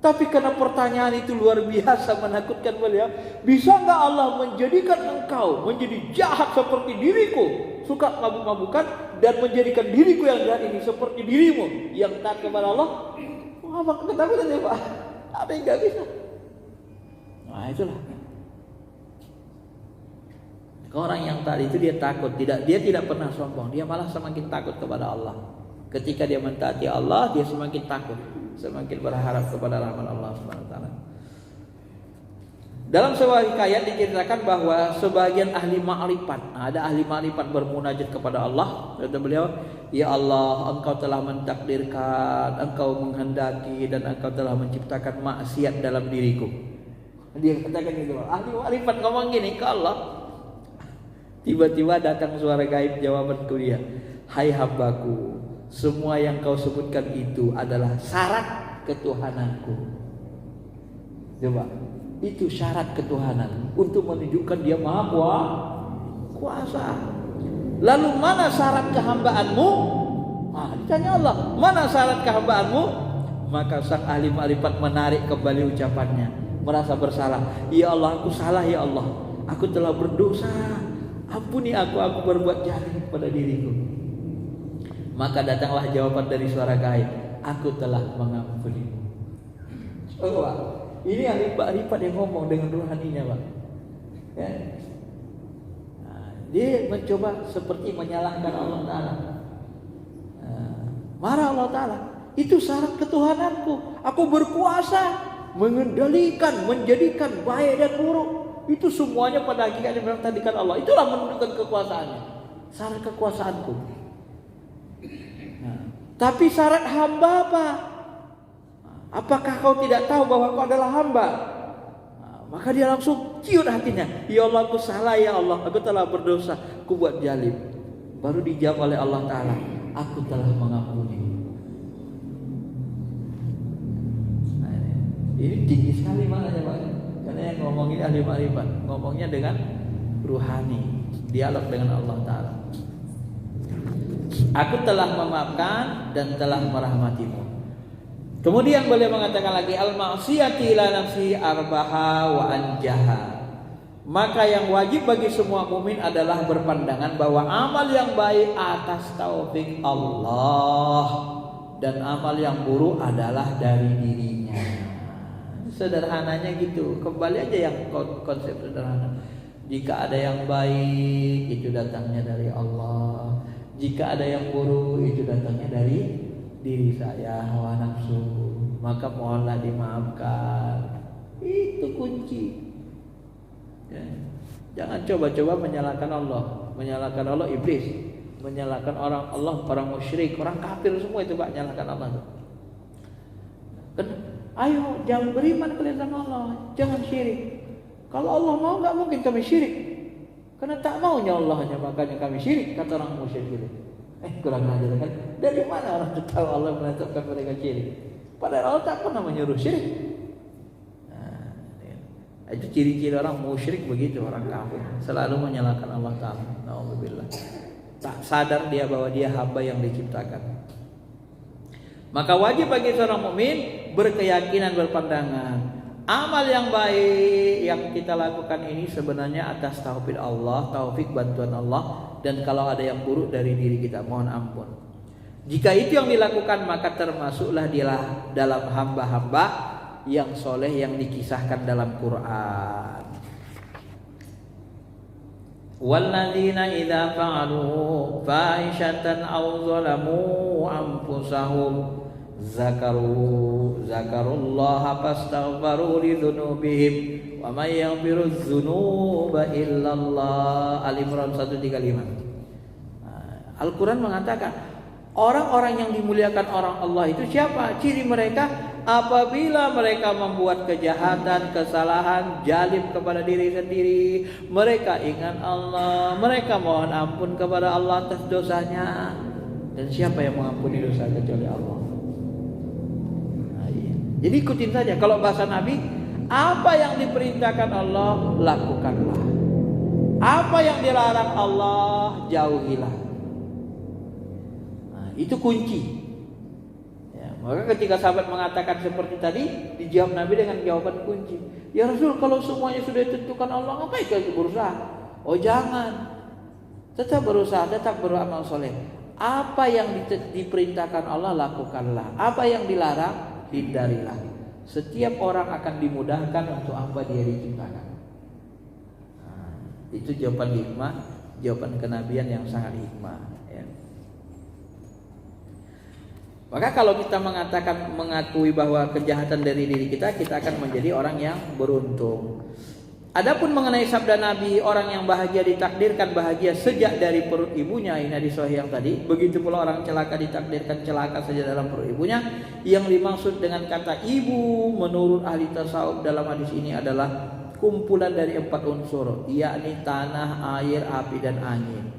Tapi karena pertanyaan itu luar biasa menakutkan beliau, bisa nggak Allah menjadikan engkau menjadi jahat seperti diriku, suka mabuk-mabukan, dan menjadikan diriku yang jahat ini seperti dirimu yang taat kepada Allah? Wah, apa ketakutan ya, Pak? Apa yang nggak bisa? Nah, itulah. Orang yang tadi itu dia takut, dia tidak pernah sombong, dia malah semakin takut kepada Allah. Ketika dia mentaati Allah, dia semakin takut, semakin berharap kepada rahmat Allah Subhanahu wa taala. Dalam sebuah hikayat diceritakan bahwa sebagian ahli ma'rifat, ada ahli ma'rifat bermunajat kepada Allah. Kata beliau, ya Allah, engkau telah mentakdirkan, engkau menghendaki, dan engkau telah menciptakan maksiat dalam diriku. Dia katakan gitu, ahli ma'rifat ngomong gini ke Allah. Tiba-tiba datang suara gaib jawabanku dia, hai hambaku, semua yang kau sebutkan itu adalah syarat ketuhananku. Coba, itu syarat ketuhanan untuk menunjukkan dia maha kuasa. Lalu mana syarat kehambaanmu? Ditanya Allah, mana syarat kehambaanmu? Maka sang ahli ma'rifat menarik kembali ucapannya, merasa bersalah. Ya Allah, aku salah ya Allah, aku telah berdosa, ampuni aku berbuat jahat pada diriku. Maka datanglah jawaban dari suara gaib, aku telah mengampuni. Oh, Pak, ini ahli ma'rifat yang ngomong dengan ruhaninya, Pak. Ya. Nah, dia mencoba seperti menyalahkan Allah Ta'ala. Allah Ta'ala. Itu syarat ketuhananku. Aku berkuasa mengendalikan, menjadikan baik dan buruk. Itu semuanya pada hakikatnya memang tadikan Allah. Itulah menunjukkan kekuasaannya. Syarat kekuasaanku. Nah, tapi syarat hamba apa? Apakah kau tidak tahu bahwa kau adalah hamba? Nah, maka dia langsung ciut hatinya. Ya Allah, aku salah ya Allah. Aku telah berdosa. Aku buat zalim. Baru dijawab oleh Allah Ta'ala. Aku telah mengampuni. Nah, ini tinggi sekali maknanya Pak. Karena yang ngomong ini ahli ma'rifat. Ngomongnya dengan ruhani. Dialog dengan Allah Ta'ala. Aku telah memaafkan dan telah merahmatimu. Kemudian beliau mengatakan lagi, al-ma'siyati ila nafsi arbaha wa anjaha. Maka yang wajib bagi semua mukmin adalah berpandangan bahwa amal yang baik atas taufik Allah dan amal yang buruk adalah dari dirinya. Sederhananya gitu. Kembali aja yang konsep sederhana. Jika ada yang baik itu datangnya dari Allah. Jika ada yang buruk itu datangnya dari diri saya, hawa nafsu. Maka mohonlah dimaafkan. Itu kunci. Ya. Jangan coba-coba menyalahkan Allah. Menyalahkan Allah iblis. Menyalahkan orang Allah, orang musyrik, orang kafir semua itu Pak, nyalahkan Allah. Ayo jangan beriman kalian sama Allah. Jangan syirik. Kalau Allah mau gak mungkin kami syirik. Karena tak maunya Allahnya makanya kami syirik, kata orang musyrik itu. Kurang ajar kan? Dari mana orang tahu Allah menetapkan mereka syirik? Padahal Allah tak pernah menyuruh syirik. Nah, itu ciri-ciri orang musyrik begitu, orang kafir selalu menyalahkan Allah Ta'ala. Na'udzubillah. Tak sadar dia bahwa dia hamba yang diciptakan. Maka wajib bagi seorang mukmin berkeyakinan, berpandangan amal yang baik yang kita lakukan ini sebenarnya atas taufik Allah, taufik bantuan Allah. Dan kalau ada yang buruk dari diri kita, mohon ampun. Jika itu yang dilakukan, maka termasuklah dia dalam hamba-hamba yang soleh yang dikisahkan dalam Quran. Walladzina idza fa'alu fahishatan aw zalamu anfusahum zakarullaha fastaghfaru lidzunubihim wa may yaghfiru dzunuba illallah. Al-Imran 135. Al-Quran mengatakan orang-orang yang dimuliakan orang Allah itu siapa? Ciri mereka apabila mereka membuat kejahatan, kesalahan, zalim kepada diri sendiri, mereka ingat Allah, mereka mohon ampun kepada Allah atas dosanya. Dan siapa yang mengampuni dosa kecuali Allah? Nah, iya. Jadi ikutin saja. Kalau bahasa Nabi, apa yang diperintahkan Allah lakukanlah, apa yang dilarang Allah jauhilah. Nah, itu kunci. Ya, maka ketika sahabat mengatakan seperti tadi, dijawab Nabi dengan jawaban kunci. Ya Rasul, kalau semuanya sudah ditentukan Allah, ngapain kita berusaha? Oh jangan, tetap berusaha, tetap beramal soleh. Apa yang diperintahkan Allah lakukanlah, apa yang dilarang hindarilah. Setiap orang akan dimudahkan untuk apa dia diciptakan. Nah, itu jawaban hikmah, jawaban kenabian yang sangat hikmah. Ya. Maka kalau kita mengakui bahwa kejahatan dari diri kita, kita akan menjadi orang yang beruntung. Adapun mengenai sabda Nabi, orang yang bahagia ditakdirkan bahagia sejak dari perut ibunya, ini hadis sahih yang tadi. Begitu pula orang celaka ditakdirkan celaka sejak dalam perut ibunya. Yang dimaksud dengan kata ibu menurut ahli tasawuf dalam hadis ini adalah kumpulan dari 4 unsur, yakni tanah, air, api, dan angin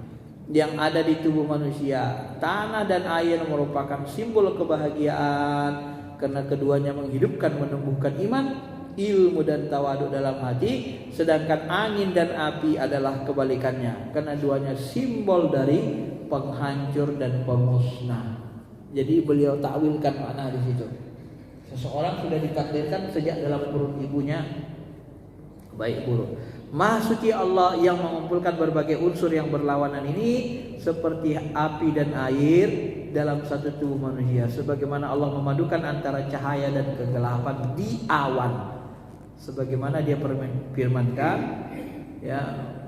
yang ada di tubuh manusia. Tanah dan air merupakan simbol kebahagiaan karena keduanya menghidupkan, menumbuhkan iman, ilmu dan tawaduk dalam hati. Sedangkan angin dan api adalah kebalikannya, karena duanya simbol dari penghancur dan pemusnah. Jadi beliau takwilkan makna di situ. Seseorang sudah ditakdirkan sejak dalam perut ibunya baik buruk. Maha suci Allah yang mengumpulkan berbagai unsur yang berlawanan ini seperti api dan air dalam satu tubuh manusia, sebagaimana Allah memadukan antara cahaya dan kegelapan di awan. Sebagaimana dia firmankan, ya,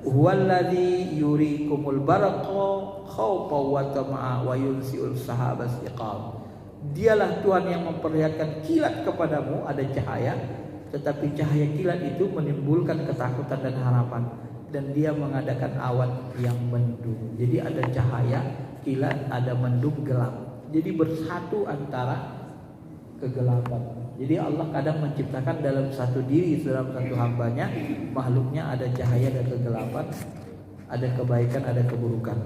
huwallazi yurikumul barqa khawfa wa tama'a wa yunsiul sahabas iqam. Dialah Tuhan yang memperlihatkan kilat kepadamu, ada cahaya, tetapi cahaya kilat itu menimbulkan ketakutan dan harapan, dan dia mengadakan awan yang mendung. Jadi ada cahaya kilat, ada mendung gelap. Jadi bersatu antara kegelapan. Jadi Allah kadang menciptakan dalam satu diri, dalam satu hambanya, makhluknya ada cahaya dan kegelapan, ada kebaikan, ada keburukan.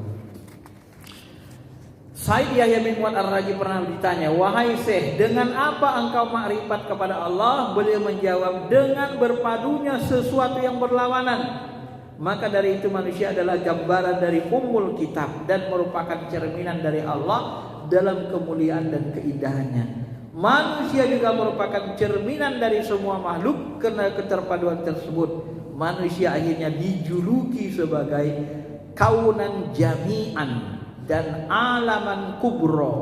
Said Yahya bin Mu'ad Ar-Raji pernah ditanya, wahai Syekh, dengan apa engkau makrifat kepada Allah? Beliau menjawab, dengan berpadunya sesuatu yang berlawanan. Maka dari itu manusia adalah gambaran dari Ummul Kitab dan merupakan cerminan dari Allah dalam kemuliaan dan keindahannya. Manusia juga merupakan cerminan dari semua makhluk. Karena keterpaduan tersebut, manusia akhirnya dijuluki sebagai kaunan jami'an dan alaman kubro.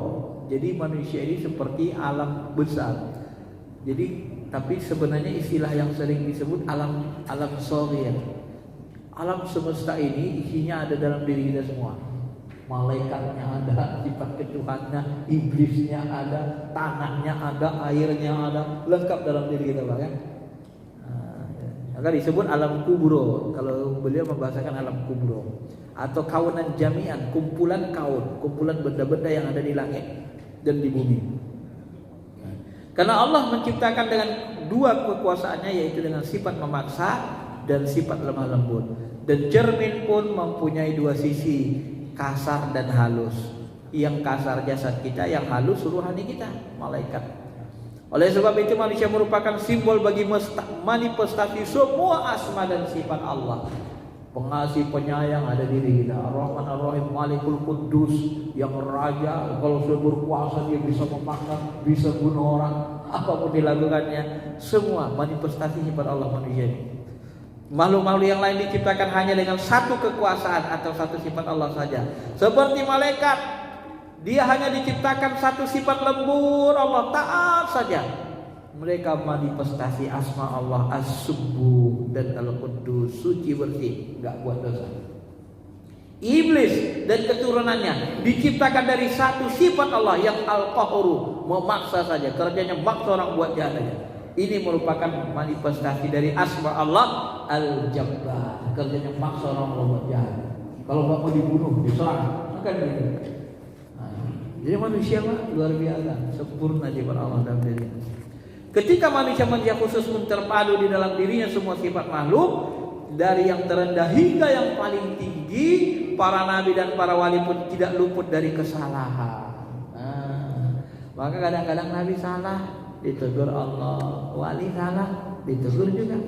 Jadi manusia ini seperti alam besar. Jadi tapi sebenarnya istilah yang sering disebut alam shaghir. Alam semesta ini isinya ada dalam diri kita semua. Malaikatnya ada, sifat ketuhannya, iblisnya ada, tanahnya ada, airnya ada, lengkap dalam diri kita, kan? Maka disebut alam kubro. Kalau beliau membahasakan alam kubro atau kaunan jami'an, kumpulan kaun, kumpulan benda-benda yang ada di langit dan di bumi. Karena Allah menciptakan dengan dua kekuasaannya, yaitu dengan sifat memaksa dan sifat lemah lembut. Dan cermin pun mempunyai dua sisi, kasar dan halus. Yang kasar jasad kita, yang halus ruhani kita, malaikat. Oleh sebab itu manusia merupakan simbol bagi manifestasi semua asma dan sifat Allah. Pengasih penyayang ada di diri kita, Ar-Rahman Ar-Rahim, Malikul Quddus, yang raja, kalau sudah berkuasa dia bisa memaksa, bisa bunuh orang, apapun dilakukannya. Semua manifestasi sifat Allah manusia ini. Makhluk-makhluk yang lain diciptakan hanya dengan satu kekuasaan atau satu sifat Allah saja. Seperti malaikat, dia hanya diciptakan satu sifat lembut Allah, taat saja. Mereka manifestasi asma Allah As-Subbuh dan Al-Quddus, suci bersih, enggak buat dosa. Iblis dan keturunannya diciptakan dari satu sifat Allah yang Al-Qahru, memaksa saja, kerjanya maksa orang buat jahat saja. Ini merupakan manifestasi dari asma Allah Al-Jabbar, kerjanya maksa orang buat jahat. Kalau mau dibunuh, diserang, akan begitu. Jadi manusia luar biasa, sempurna sifat Allah dalam dirinya. Ketika manusia khusus pun terpadu di dalam dirinya semua sifat makhluk, dari yang terendah hingga yang paling tinggi, para nabi dan para wali pun tidak luput dari kesalahan. Maka kadang-kadang nabi salah, ditegur Allah, wali salah, ditegur juga,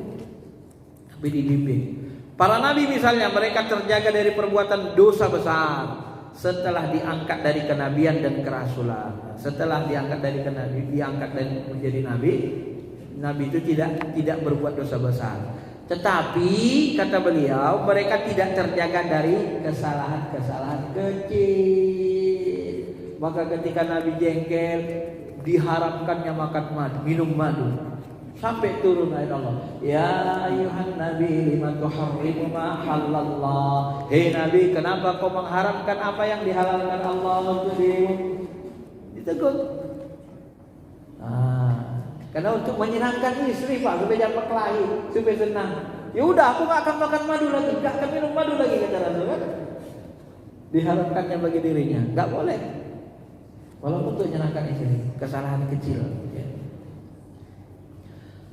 tapi dibimbing. Para nabi misalnya, mereka terjaga dari perbuatan dosa besar setelah diangkat dari kenabian dan kerasulan. Setelah diangkat dari diangkat dan menjadi nabi, nabi itu tidak berbuat dosa besar. Tetapi kata beliau, mereka tidak terjaga dari kesalahan-kesalahan kecil. Maka ketika Nabi jengkel, diharamkannya makan madu, minum madu, sampai turun ayat Allah, ya ayuhan nabi lima tuharrimu ma halallah. Hei Nabi, kenapa kau mengharamkan apa yang dihalalkan Allah untuk dirimu? Ditegur. Karena untuk menyenangkan istri Pak, supaya jangan berkelahi, supaya senang. Ya udah, aku gak akan makan madu lagi, gak akan minum madu lagi, kata Rasul, kan? Diharamkannya bagi dirinya, gak boleh. Walaupun untuk menyenangkan istri, kesalahan kecil. Ya.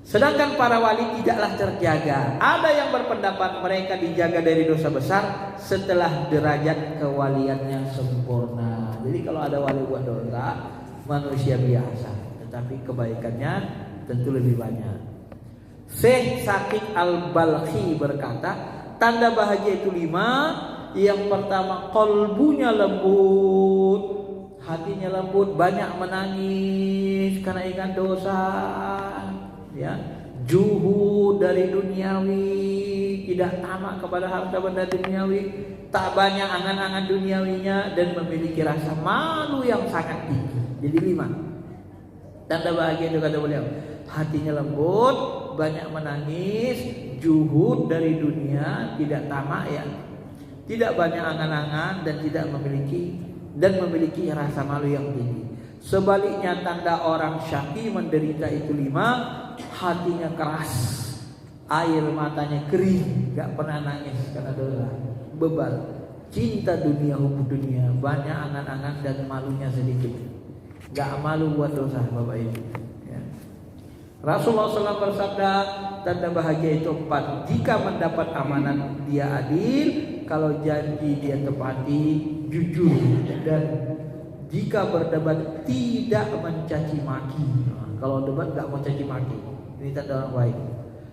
Sedangkan para wali tidaklah terjaga. Ada yang berpendapat mereka dijaga dari dosa besar setelah derajat kewaliannya sempurna. Jadi kalau ada wali buat dosa, manusia biasa, tetapi kebaikannya tentu lebih banyak. Syekh Saqib Al-Balkhi berkata, tanda bahagia itu 5. Yang pertama, qalbunya lembut, hatinya lembut, banyak menangis karena ingat dosa, ya. Juhud dari duniawi, tidak tamak kepada harta benda duniawi, tak banyak angan-angan duniawinya, dan memiliki rasa malu yang sangat tinggi. Jadi 5 tanda bahagia itu kata beliau. Hatinya lembut, banyak menangis, juhud dari dunia, tidak tamak, ya, tidak banyak angan-angan, dan memiliki rasa malu yang tinggi. Sebaliknya tanda orang syaki menderita itu 5, hatinya keras, air matanya kering, gak pernah nangis karena dosa, bebal, cinta dunia, hubung dunia, banyak angan-angan dan malunya sedikit, gak malu buat dosa Bapak Ibu. Ya. Rasulullah SAW bersabda, tanda bahagia itu 4. Jika mendapat amanat dia adil, kalau janji dia tepati, jujur, dan jika berdebat tidak mencaci maki. Nah, kalau debat gak mau caci maki, ini tanda orang baik.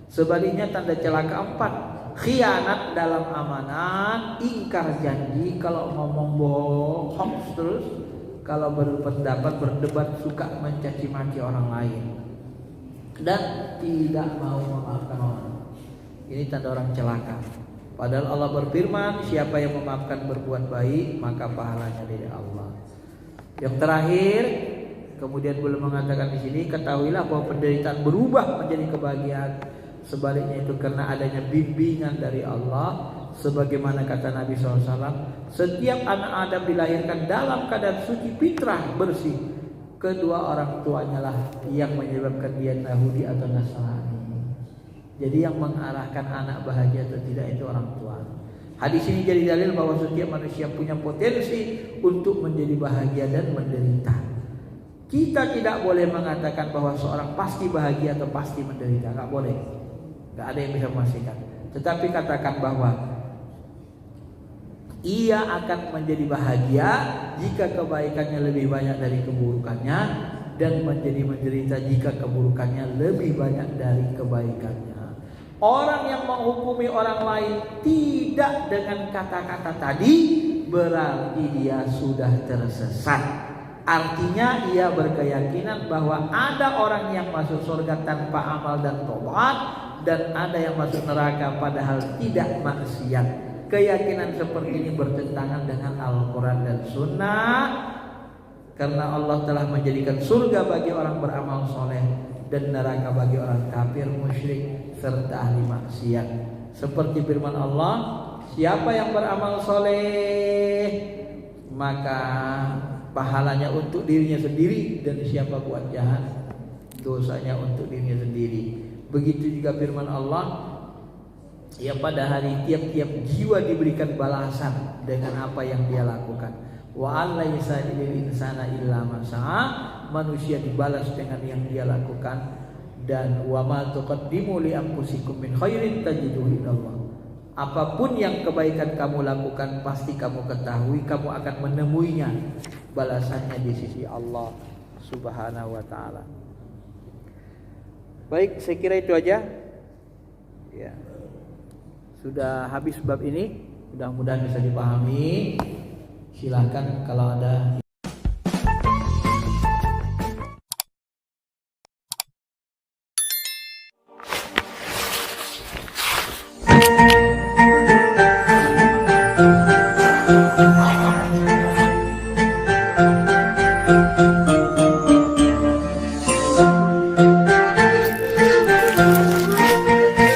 Sebaliknya tanda celaka 4, khianat dalam amanat, ingkar janji, kalau ngomong bohong, hoax terus, kalau berpendapat berdebat suka mencaci maki orang lain, dan tidak mau memaafkan orang. Ini tanda orang celaka. Padahal Allah berfirman, siapa yang memaafkan berbuat baik maka pahalanya dari Allah. Yang terakhir, kemudian belum mengatakan di sini, ketahuilah bahwa penderitaan berubah menjadi kebahagiaan. Sebaliknya itu karena adanya bimbingan dari Allah. Sebagaimana kata Nabi SAW, setiap anak Adam dilahirkan dalam keadaan suci fitrah bersih. Kedua orang tuanya lah yang menyebabkan dia Yahudi atau Nasrani. Jadi yang mengarahkan anak bahagia atau tidak itu orang tua. Hadis ini jadi dalil bahwa setiap manusia punya potensi untuk menjadi bahagia dan menderita. Kita tidak boleh mengatakan bahwa seorang pasti bahagia atau pasti menderita, nggak boleh. Nggak ada yang bisa memastikan. Tetapi katakan bahwa ia akan menjadi bahagia jika kebaikannya lebih banyak dari keburukannya, dan menjadi menderita jika keburukannya lebih banyak dari kebaikannya. Orang yang menghukumi orang lain tidak dengan kata-kata tadi berarti dia sudah tersesat. Artinya ia berkeyakinan bahwa ada orang yang masuk surga tanpa amal dan tobat, dan ada yang masuk neraka padahal tidak maksiat. Keyakinan seperti ini bertentangan dengan Al-Quran dan Sunnah, karena Allah telah menjadikan surga bagi orang beramal soleh dan neraka bagi orang kafir, musyrik, serta ahli maksiat. Seperti firman Allah, siapa yang beramal soleh maka pahalanya untuk dirinya sendiri, dan siapa buat jahat dosanya untuk dirinya sendiri. Begitu juga firman Allah, ya pada hari tiap-tiap jiwa diberikan balasan dengan apa yang dia lakukan. Wa alaysa lil insana illa ma sa'a, manusia dibalas dengan yang dia lakukan. Dan wa ma tuqaddimu li anfusikum min khairin tajiduhu indallah. Apapun yang kebaikan kamu lakukan pasti kamu ketahui, kamu akan menemuinya balasannya di sisi Allah Subhanahu wa taala. Baik, saya kira itu aja. Ya. Sudah habis bab ini, mudah-mudahan bisa dipahami. Silakan kalau ada